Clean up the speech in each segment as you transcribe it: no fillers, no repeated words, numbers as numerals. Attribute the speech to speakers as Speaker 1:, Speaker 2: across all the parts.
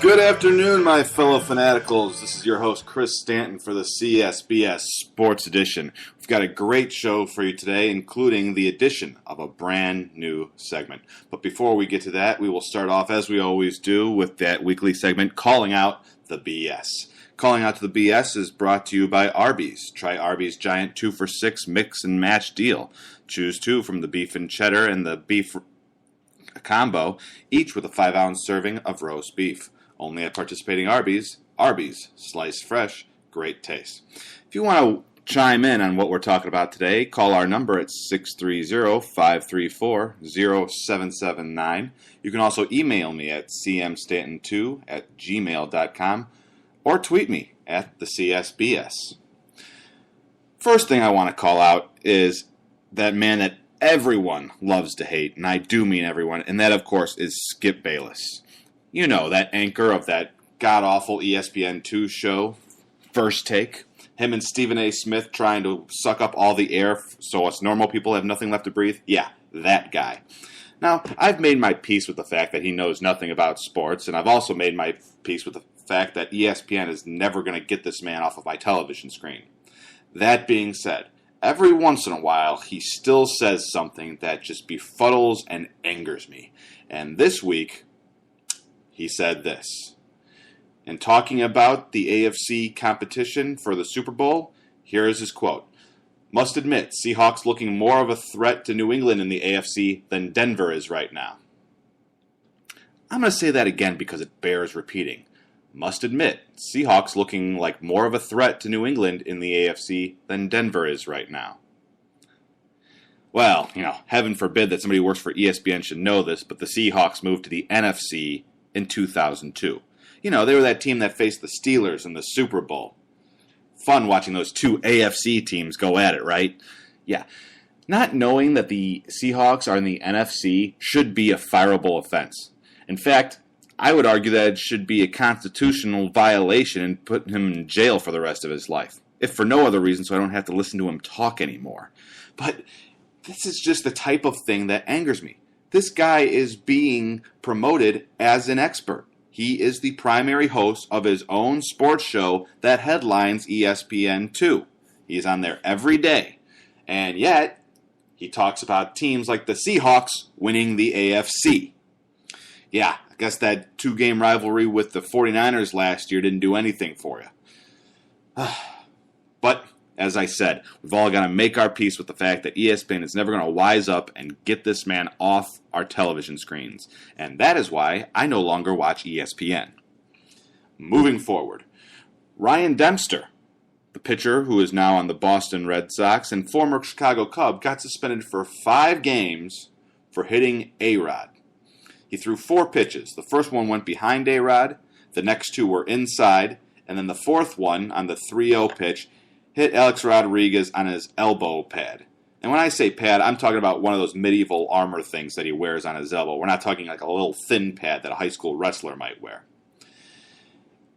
Speaker 1: Good afternoon, my fellow fanaticals. This is your host, Chris Stanton, for the CSBS Sports Edition. We've got a great show for you today, including the addition of a brand new segment. But before we get to that, we will start off, as we always do, with that weekly segment, Calling Out the BS. Calling Out to the BS is brought to you by Arby's. Try Arby's Giant 2 for $6 mix and match deal. Choose two from the beef and cheddar and the beef combo, each with a 5-ounce serving of roast beef. Only at participating Arby's. Arby's, sliced fresh, great taste. If you want to chime in on what we're talking about today, call our number at 630-534-0779. You can also email me at cmstanton2@gmail.com or tweet me at the CSBS. First thing I want to call out is that man that everyone loves to hate, and I do mean everyone, and that, of course, is Skip Bayless. You know, that anchor of that god-awful ESPN2 show, First Take. Him and Stephen A. Smith trying to suck up all the air so us normal people have nothing left to breathe. Yeah, that guy. Now, I've made my peace with the fact that he knows nothing about sports, and I've also made my peace with the fact that ESPN is never going to get this man off of my television screen. That being said, every once in a while, he still says something that just befuddles and angers me. And this week, he said this. In talking about the AFC competition for the Super Bowl, here is his quote. Must admit, Seahawks looking more of a threat to New England in the AFC than Denver is right now. I'm going to say that again because it bears repeating. Must admit, Seahawks looking like more of a threat to New England in the AFC than Denver is right now. Well, heaven forbid that somebody who works for ESPN should know this, but the Seahawks moved to the NFC in 2002. They were that team that faced the Steelers in the Super Bowl. Fun watching those two AFC teams go at it, right? Yeah. Not knowing that the Seahawks are in the NFC should be a fireable offense. In fact, I would argue that it should be a constitutional violation and put him in jail for the rest of his life. If for no other reason so I don't have to listen to him talk anymore. But this is just the type of thing that angers me. This guy is being promoted as an expert. He is the primary host of his own sports show that headlines ESPN2. He's on there every day. And yet, he talks about teams like the Seahawks winning the AFC. Yeah, I guess that 2-game rivalry with the 49ers last year didn't do anything for you. But, as I said, we've all got to make our peace with the fact that ESPN is never going to wise up and get this man off our television screens. And that is why I no longer watch ESPN. Moving forward, Ryan Dempster, the pitcher who is now on the Boston Red Sox and former Chicago Cub, got suspended for 5 games for hitting A-Rod. He threw 4 pitches. The first one went behind A-Rod, the next 2 were inside, and then the fourth one on the 3-0 pitch hit Alex Rodriguez on his elbow pad. And when I say pad, I'm talking about one of those medieval armor things that he wears on his elbow. We're not talking like a little thin pad that a high school wrestler might wear.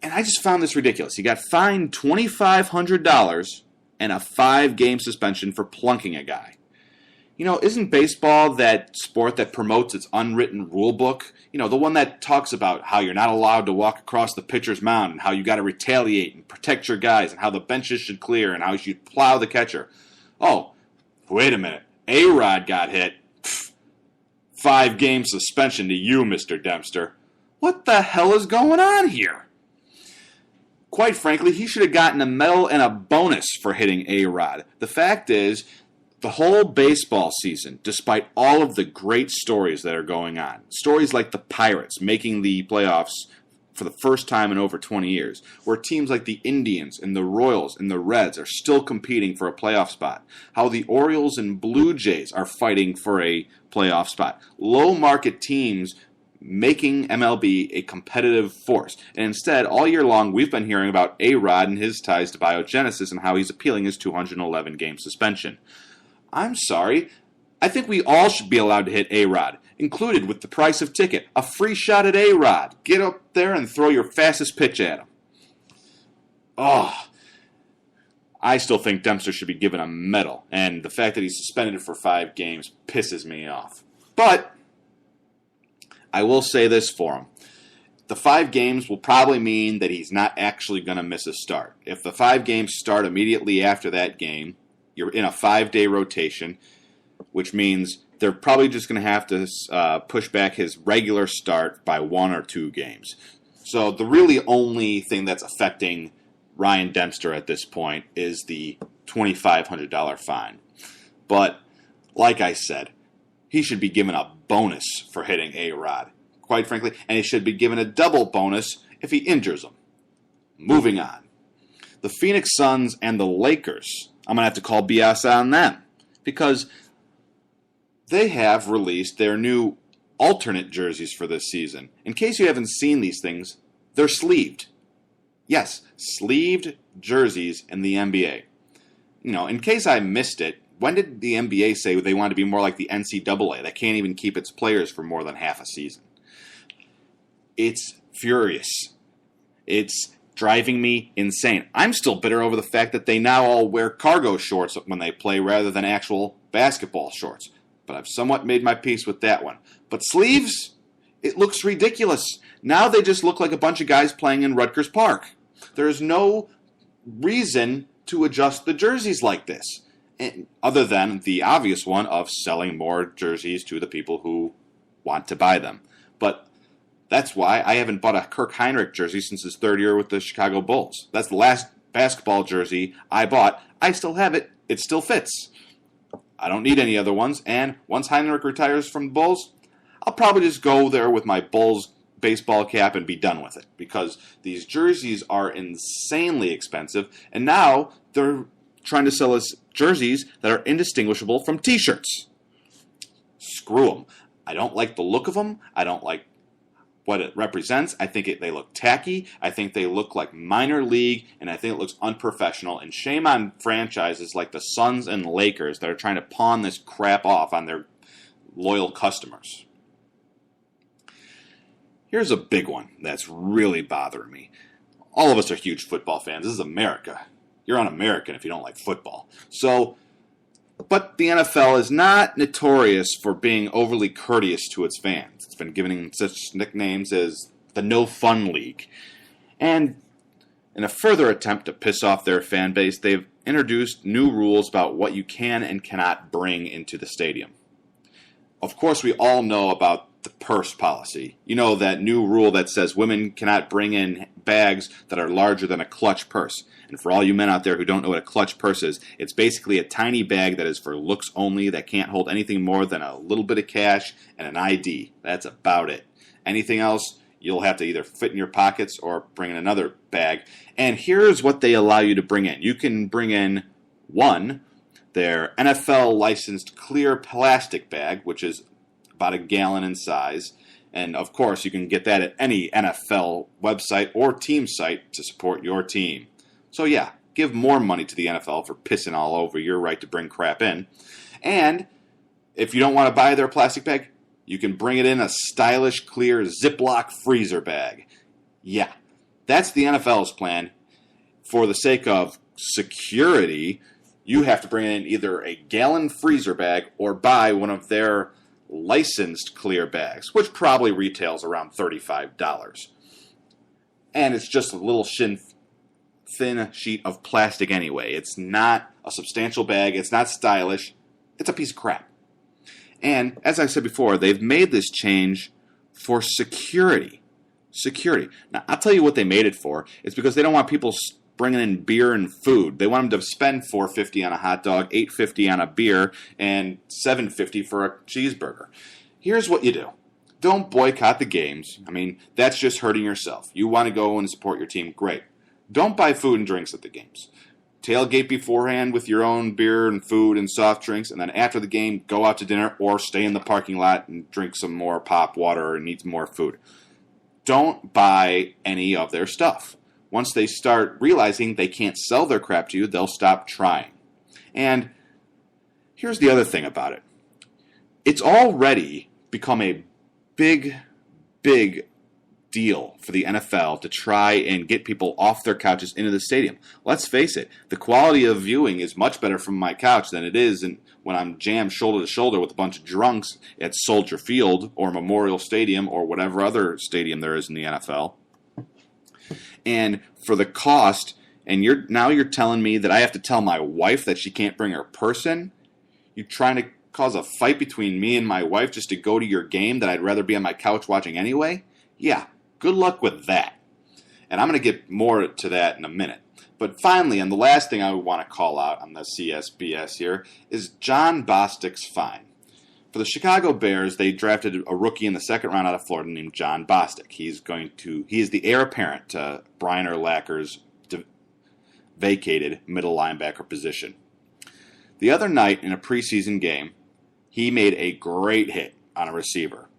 Speaker 1: And I just found this ridiculous. He got fined $2,500 and a 5-game suspension for plunking a guy. Isn't baseball that sport that promotes its unwritten rule book? The one that talks about how you're not allowed to walk across the pitcher's mound and how you got to retaliate and protect your guys and how the benches should clear and how you should plow the catcher. Oh, wait a minute. A-Rod got hit. 5-game suspension to you, Mr. Dempster. What the hell is going on here? Quite frankly, he should have gotten a medal and a bonus for hitting A-Rod. The fact is, the whole baseball season, despite all of the great stories that are going on, stories like the Pirates making the playoffs for the first time in over 20 years, where teams like the Indians and the Royals and the Reds are still competing for a playoff spot, how the Orioles and Blue Jays are fighting for a playoff spot, low-market teams making MLB a competitive force. And instead, all year long, we've been hearing about A-Rod and his ties to biogenesis and how he's appealing his 211-game suspension. I'm sorry. I think we all should be allowed to hit A-Rod, included with the price of ticket. A free shot at A-Rod. Get up there and throw your fastest pitch at him. Oh, I still think Dempster should be given a medal, and the fact that he's suspended for 5 games pisses me off. But I will say this for him. The 5 games will probably mean that he's not actually going to miss a start. If the 5 games start immediately after that game, you're in a 5-day rotation, which means they're probably just going to have to push back his regular start by 1 or 2 games. So the really only thing that's affecting Ryan Dempster at this point is the $2,500 fine. But like I said, he should be given a bonus for hitting A-Rod, quite frankly, and he should be given a double bonus if he injures him. Moving on. The Phoenix Suns and the Lakers, I'm going to have to call BS on them because they have released their new alternate jerseys for this season. In case you haven't seen these things, they're sleeved. Yes, sleeved jerseys in the NBA. In case I missed it, when did the NBA say they want to be more like the NCAA that can't even keep its players for more than half a season? It's furious. It's driving me insane. I'm still bitter over the fact that they now all wear cargo shorts when they play rather than actual basketball shorts. But I've somewhat made my peace with that one. But sleeves? It looks ridiculous. Now they just look like a bunch of guys playing in Rutgers Park. There's no reason to adjust the jerseys like this, other than the obvious one of selling more jerseys to the people who want to buy them. But that's why I haven't bought a Kirk Heinrich jersey since his 3rd year with the Chicago Bulls. That's the last basketball jersey I bought. I still have it. It still fits. I don't need any other ones. And once Heinrich retires from the Bulls, I'll probably just go there with my Bulls baseball cap and be done with it. Because these jerseys are insanely expensive. And now they're trying to sell us jerseys that are indistinguishable from t-shirts. Screw them. I don't like the look of them. I don't like what it represents. I think they look tacky. I think they look like minor league, and I think it looks unprofessional. And shame on franchises like the Suns and Lakers that are trying to pawn this crap off on their loyal customers. Here's a big one that's really bothering me. All of us are huge football fans. This is America. You're un-American if you don't like football. But the NFL is not notorious for being overly courteous to its fans. It's been given such nicknames as the No Fun League. And in a further attempt to piss off their fan base, they've introduced new rules about what you can and cannot bring into the stadium. Of course, we all know about the purse policy. You know, that new rule that says women cannot bring in bags that are larger than a clutch purse. And for all you men out there who don't know what a clutch purse is, it's basically a tiny bag that is for looks only, that can't hold anything more than a little bit of cash and an ID. That's about it. Anything else, you'll have to either fit in your pockets or bring in another bag. And here's what they allow you to bring in. You can bring in, 1, their NFL licensed clear plastic bag, which is about a gallon in size. And of course, you can get that at any NFL website or team site to support your team. So yeah, give more money to the NFL for pissing all over your right to bring crap in. And if you don't want to buy their plastic bag, you can bring it in a stylish, clear Ziploc freezer bag. Yeah, that's the NFL's plan. For the sake of security, you have to bring in either a gallon freezer bag or buy one of their licensed clear bags, which probably retails around $35. And it's just a little thin sheet of plastic anyway. It's not a substantial bag. It's not stylish. It's a piece of crap. And as I said before, they've made this change for security. Now, I'll tell you what they made it for. It's because they don't want people bringing in beer and food. They want them to spend $4.50 on a hot dog, $8.50 on a beer, and $7.50 for a cheeseburger. Here's what you do. Don't boycott the games. I mean, that's just hurting yourself. You want to go and support your team, great. Don't buy food and drinks at the games. Tailgate beforehand with your own beer and food and soft drinks, and then after the game, go out to dinner or stay in the parking lot and drink some more pop water and eat some more food. Don't buy any of their stuff. Once they start realizing they can't sell their crap to you, they'll stop trying. And here's the other thing about it. It's already become a big deal for the NFL to try and get people off their couches into the stadium. Let's face it, the quality of viewing is much better from my couch than it is when I'm jammed shoulder to shoulder with a bunch of drunks at Soldier Field or Memorial Stadium or whatever other stadium there is in the NFL. And for the cost, and you're telling me that I have to tell my wife that she can't bring her purse in? You're trying to cause a fight between me and my wife just to go to your game that I'd rather be on my couch watching anyway? Yeah, good luck with that. And I'm going to get more to that in a minute. But finally, and the last thing I want to call out on the CSBS here is Jon Bostic's fine. For the Chicago Bears, they drafted a rookie in the second round out of Florida named Jon Bostic. He is the heir apparent to Brian Urlacher's vacated middle linebacker position. The other night in a preseason game, he made a great hit on a receiver,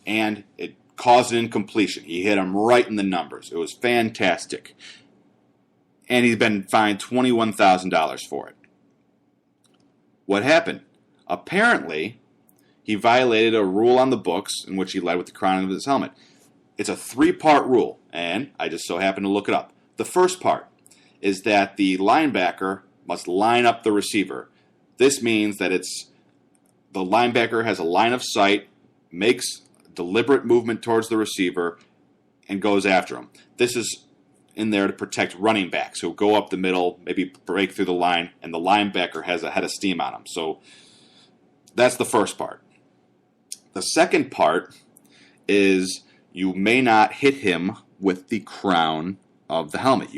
Speaker 1: and it caused an incompletion. He hit him right in the numbers. It was fantastic. And he's been fined $21,000 for it. What happened? Apparently, he violated a rule on the books in which he led with the crown of his helmet. It's a 3-part rule, and I just so happened to look it up. The first part is that the linebacker must line up the receiver. This means that the linebacker has a line of sight, makes deliberate movement towards the receiver, and goes after him. This is in there to protect running backs who go up the middle, maybe break through the line, and the linebacker has a head of steam on him. So that's the first part. The second part is you may not hit him with the crown of the helmet.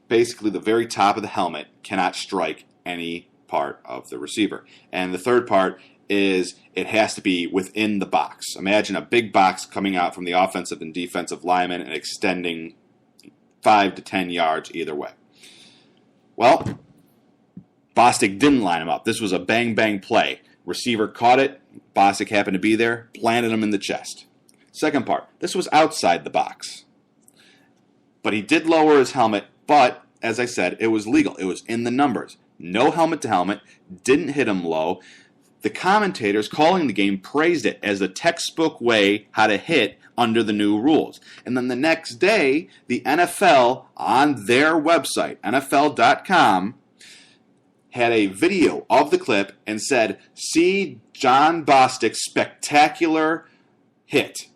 Speaker 1: Basically the very top of the helmet cannot strike any part of the receiver. And the third part is it has to be within the box. Imagine a big box coming out from the offensive and defensive linemen and extending 5 to 10 yards either way. Well, Bostic didn't line him up. This was a bang-bang play. Receiver caught it. Bostic happened to be there, planted him in the chest. Second part, this was outside the box. But he did lower his helmet, but, as I said, it was legal. It was in the numbers. No helmet to helmet, didn't hit him low. The commentators calling the game praised it as a textbook way how to hit under the new rules. And then the next day, the NFL on their website, NFL.com, had a video of the clip and said, "See Jon Bostic's spectacular hit,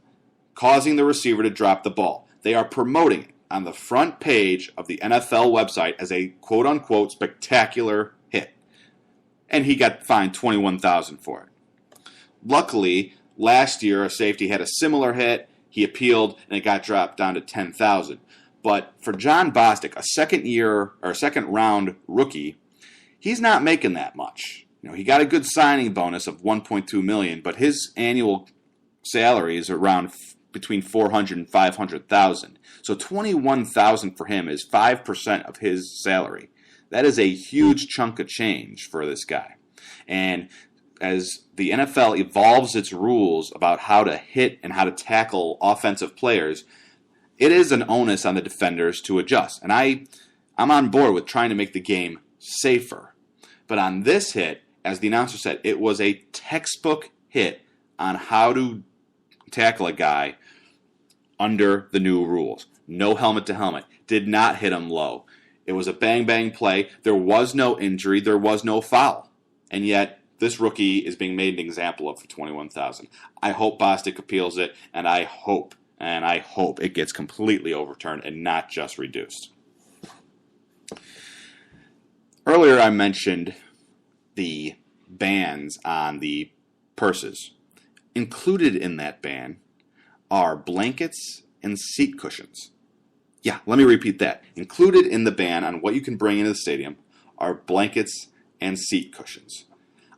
Speaker 1: causing the receiver to drop the ball." They are promoting it on the front page of the NFL website as a quote-unquote spectacular hit. And he got fined $21,000 for it. Luckily, last year a safety had a similar hit. He appealed and it got dropped down to $10,000. But for Jon Bostic, a second round rookie, he's not making that much. He got a good signing bonus of $1.2 million, but his annual salary is around between $400,000 and $500,000. So $21,000 for him is 5% of his salary. That is a huge chunk of change for this guy. And as the NFL evolves its rules about how to hit and how to tackle offensive players, it is an onus on the defenders to adjust. And I'm on board with trying to make the game safer. But on this hit, as the announcer said, it was a textbook hit on how to tackle a guy under the new rules. No helmet to helmet. Did not hit him low. It was a bang-bang play. There was no injury. There was no foul. And yet, this rookie is being made an example of for $21,000. I hope Bostic appeals it, and I hope it gets completely overturned and not just reduced. Earlier I mentioned the bans on the purses. Included in that ban are blankets and seat cushions. Yeah, let me repeat that. Included in the ban on what you can bring into the stadium are blankets and seat cushions.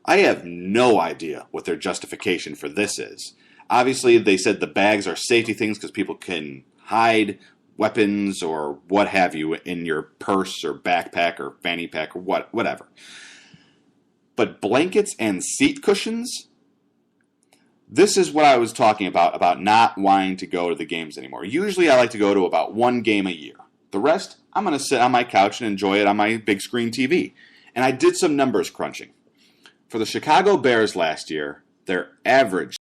Speaker 1: I have no idea what their justification for this is. Obviously, they said the bags are safety things because people can hide weapons or what have you in your purse or backpack or fanny pack or whatever. But blankets and seat cushions? This is what I was talking about not wanting to go to the games anymore. Usually I like to go to about one game a year. The rest, I'm going to sit on my couch and enjoy it on my big screen TV. And I did some numbers crunching. For the Chicago Bears last year, their average